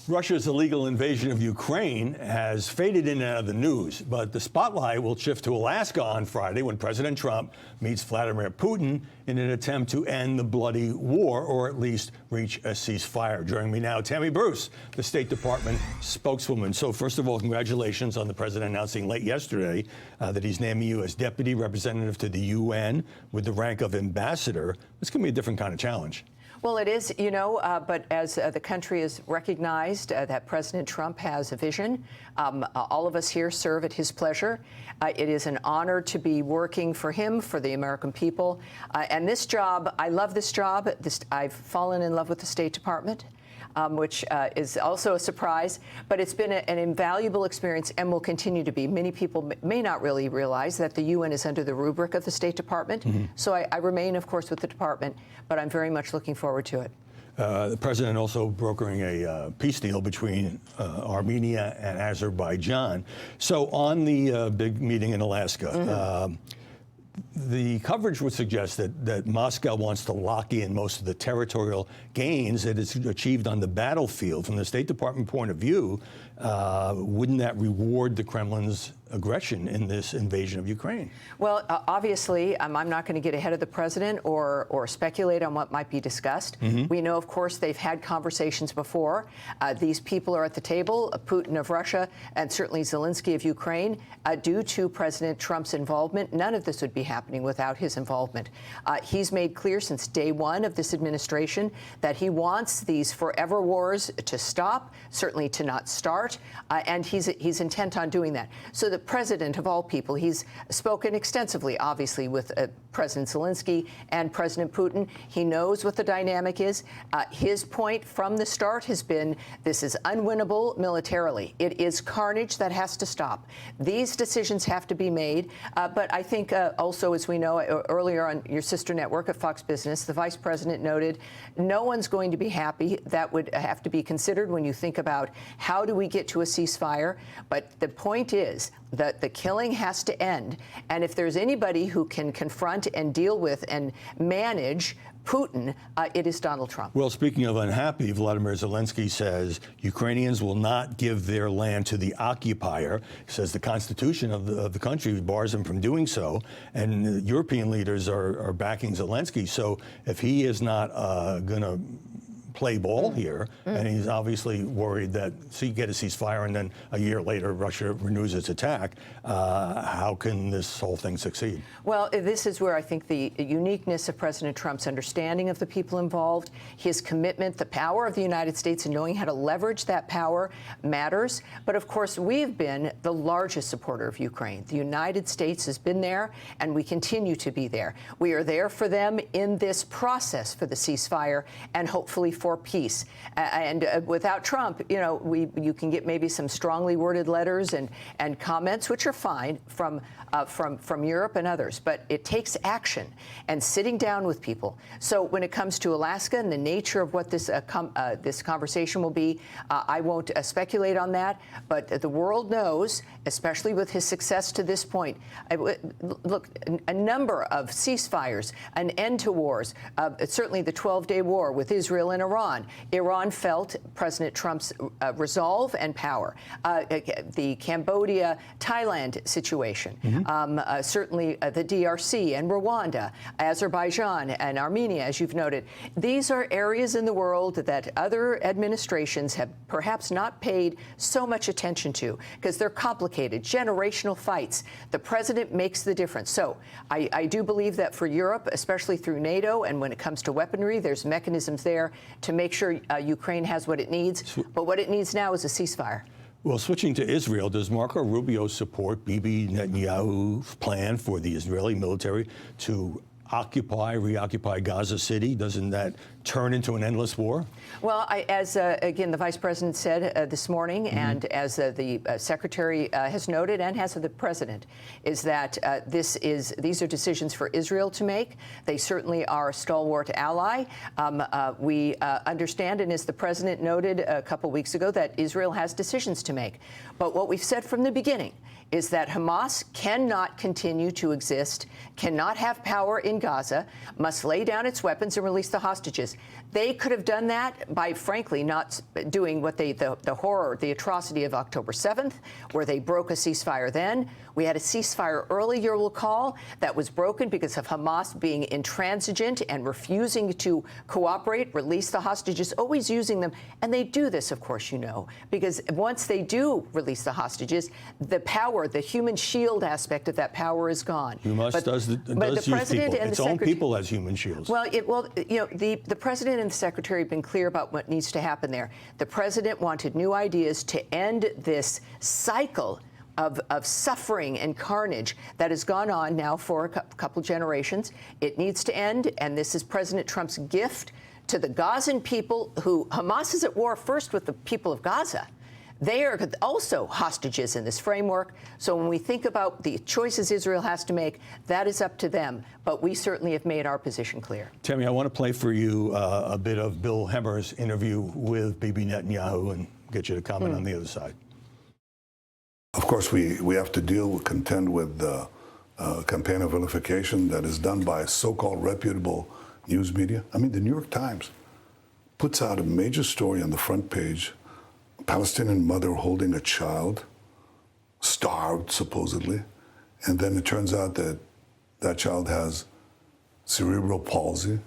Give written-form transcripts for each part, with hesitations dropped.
Russia's illegal invasion of Ukraine has faded in and out of the news, but the spotlight will shift to Alaska on Friday when President Trump meets Vladimir Putin in an attempt to end the bloody war, or at least reach a ceasefire. Joining me now, Tammy Bruce, the State Department spokeswoman. So first of all, congratulations on the president announcing late yesterday that he's naming you as deputy representative to the UN with the rank of ambassador. It's going to be a different kind of challenge. Well, it is, but as the country has recognized that President Trump has a vision, all of us here serve at his pleasure. It is an honor to be working for him, for the American people. And this job, I love this job. I've fallen in love with the State Department. Which is also a surprise, but it's been an invaluable experience and will continue to be. Many people may not really realize that the UN is under the rubric of the State Department. So I remain, of course, with the department, but I'm very much looking forward to it. The president also brokering a peace deal between Armenia and Azerbaijan. So on the big meeting in Alaska, the coverage would suggest that Moscow wants to lock in most of the territorial gains that it's achieved on the battlefield. From the State Department point of view, wouldn't that reward the Kremlin's aggression in this invasion of Ukraine? Well, obviously, I'm not going to get ahead of the president or speculate on what might be discussed. We know, of course, they've had conversations before. These people are at the table, Putin of Russia and certainly Zelensky of Ukraine. Due to President Trump's involvement, none of this would be happening without his involvement. He's made clear since day one of this administration that he wants these forever wars to stop, certainly to not start, and he's intent on doing that. So the president of all people, he's spoken extensively, obviously, with President Zelensky and President Putin. He knows what the dynamic is. His point from the start has been, this is unwinnable militarily. It is carnage that has to stop. These decisions have to be made. But I think also, as we know, earlier on your sister network at Fox Business, the vice president noted, no one's going to be happy. That would have to be considered when you think about how do we get to a ceasefire. But the point is that the killing has to end. And if there's anybody who can confront and deal with and manage Putin, it is Donald Trump. Well, speaking of unhappy, Vladimir Zelensky says Ukrainians will not give their land to the occupier. He says the constitution of the country bars him from doing so. And European leaders are backing Zelensky. So if he is not going to play ball here, and he's obviously worried that you get a ceasefire and then a year later Russia renews its attack, how can this whole thing succeed? Well, this is where I think the uniqueness of President Trump's understanding of the people involved, his commitment, the power of the United States and knowing how to leverage that power matters. But of course, we've been the largest supporter of Ukraine. The United States has been there, and we continue to be there. We are there for them in this process for the ceasefire and hopefully for peace. And without Trump, you can get maybe some strongly worded letters and comments, which are fine from Europe and others. But it takes action and sitting down with people. So when it comes to Alaska and the nature of what this conversation will be, I won't speculate on that. But the world knows, especially with his success to this point, look, a number of ceasefires, an end to wars, certainly the 12-day war with Israel and Iran. Iran felt President Trump's resolve and power. The Cambodia-Thailand situation, certainly the DRC and Rwanda, Azerbaijan and Armenia, as you've noted. These are areas in the world that other administrations have perhaps not paid so much attention to because they're complicated, generational fights. The president makes the difference. So I do believe that for Europe, especially through NATO, and when it comes to weaponry, there's mechanisms there to make sure Ukraine has what it needs. But what it needs now is a ceasefire. Well, switching to Israel, does Marco Rubio support Bibi Netanyahu's plan for the Israeli military to reoccupy Gaza City? Doesn't that turn into an endless war? Well, as again, the vice president said this morning, and as the secretary has noted, and has the president, is that these are decisions for Israel to make. They certainly are a stalwart ally. We understand, and as the president noted a couple weeks ago, that Israel has decisions to make. But what we've said from the beginning is that Hamas cannot continue to exist, cannot have power in Gaza, must lay down its weapons and release the hostages. They could have done that by, frankly, not doing what the horror, the atrocity of October 7th, where they broke a ceasefire then. We had a ceasefire early, you'll recall, that was broken because of Hamas being intransigent and refusing to cooperate, release the hostages, always using them. And they do this, of course, you know, because once they do release the hostages, the power, the human shield aspect of that power is gone. Hamas does use people, its own people as human shields. Well, you know, the president and the secretary have been clear about what needs to happen there. The president wanted new ideas to end this cycle of suffering and carnage that has gone on now for a couple generations. It needs to end, and this is President Trump's gift to the Gazan people, who Hamas is at war first with the people of Gaza. They are also hostages in this framework. So when we think about the choices Israel has to make, that is up to them. But we certainly have made our position clear. Tammy, I want to play for you a bit of Bill Hemmer's interview with Bibi Netanyahu and get you to comment on the other side. Of course, we have to contend with the campaign of vilification that is done by so-called reputable news media. I mean, the New York Times puts out a major story on the front page, a Palestinian mother holding a child, starved supposedly, and then it turns out that that child has cerebral palsy.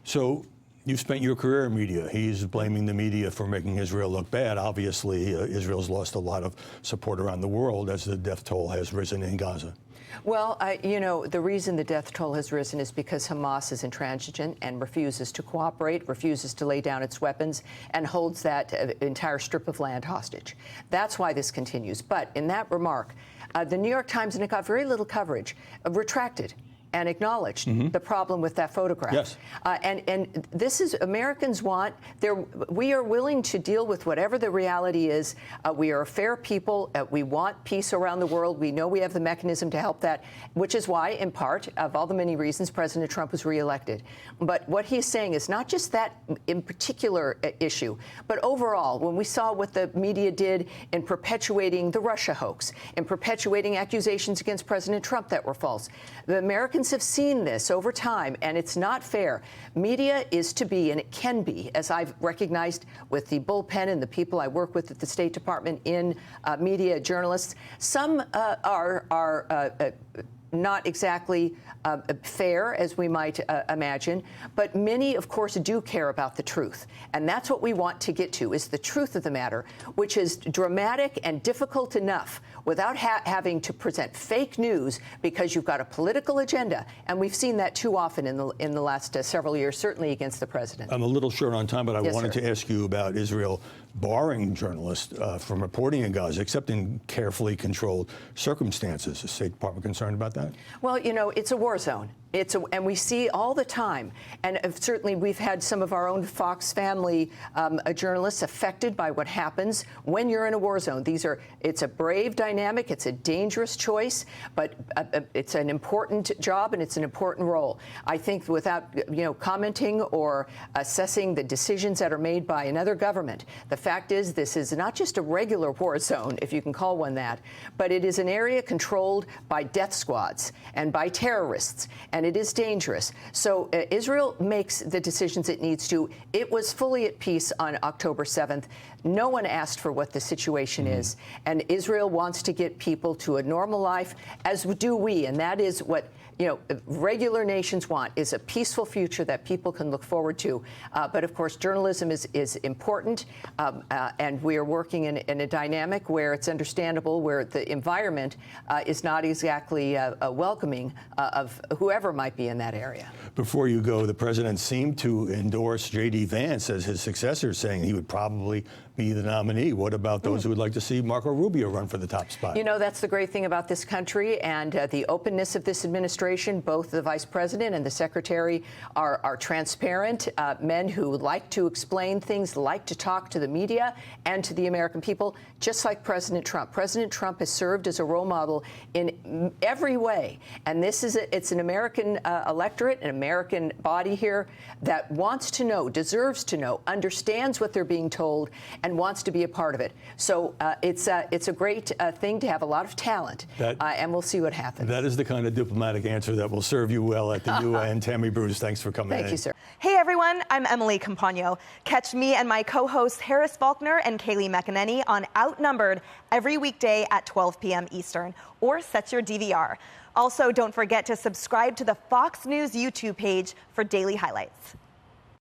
So you've spent your career in media. He's blaming the media for making Israel look bad. Obviously, Israel's lost a lot of support around the world as the death toll has risen in Gaza. Well, you know, the reason the death toll has risen is because Hamas is intransigent and refuses to cooperate, refuses to lay down its weapons, and holds that entire strip of land hostage. That's why this continues. But in that remark, the New York Times, and it got very little coverage, retracted and acknowledged the problem with that photograph. Yes. And this is, Americans want, we are willing to deal with whatever the reality is. We are a fair people. We want peace around the world. We know we have the mechanism to help that, which is why, in part, of all the many reasons, President Trump was reelected. But what he's saying is not just that in particular issue, but overall, when we saw what the media did in perpetuating the Russia hoax, in perpetuating accusations against President Trump that were false, the Americans have seen this over time, and it's not fair. Media is to be, and it can be, as I've recognized with the bullpen and the people I work with at the State Department in media journalists, some are not exactly fair, as we might imagine, but many, of course, do care about the truth. And that's what we want to get to, is the truth of the matter, which is dramatic and difficult enough without having to present fake news because you've got a political agenda. And we've seen that too often in the last several years, certainly against the president. I'm a little short on time, but I wanted sir. to ask you about Israel barring journalists from reporting in Gaza, except in carefully controlled circumstances. Is the State Department concerned about that? Well, you know, it's a war zone. And we see all the time, and certainly we've had some of our own Fox family journalists affected by what happens when you're in a war zone. It's a brave dynamic, it's a dangerous choice, but it's an important job and it's an important role. I think without commenting or assessing the decisions that are made by another government, the fact is this is not just a regular war zone, if you can call one that, but it is an area controlled by death squads and by terrorists. And it is dangerous. So Israel makes the decisions it needs to. It was fully at peace on October 7th. No one asked for what the situation is. And Israel wants to get people to a normal life, as do we. And that is what regular nations want, is a peaceful future that people can look forward to. But of course, journalism is important, and we are working in a dynamic where it's understandable, where the environment is not exactly welcoming of whoever might be in that area. Before you go, the president seemed to endorse J.D. Vance as his successor, saying he would probably be the nominee. What about those who would like to see Marco Rubio run for the top spot? You know, that's the great thing about this country and the openness of this administration. Both the vice president and the secretary are transparent men who like to explain things, like to talk to the media and to the American people, just like President Trump. President Trump has served as a role model in every way. And it's an American American electorate, an American body here that wants to know, deserves to know, understands what they're being told, and wants to be a part of it. So it's a great thing to have a lot of talent, and we'll see what happens. That is the kind of diplomatic answer that will serve you well at the UN. Tammy Bruce, thanks for coming in. Thank you, sir. Hey, everyone. I'm Emily Campagno. Catch me and my co-hosts Harris Faulkner and Kaylee McEnany on Outnumbered every weekday at 12 p.m. Eastern, or set your DVR. Also, don't forget to subscribe to the Fox News YouTube page for daily highlights.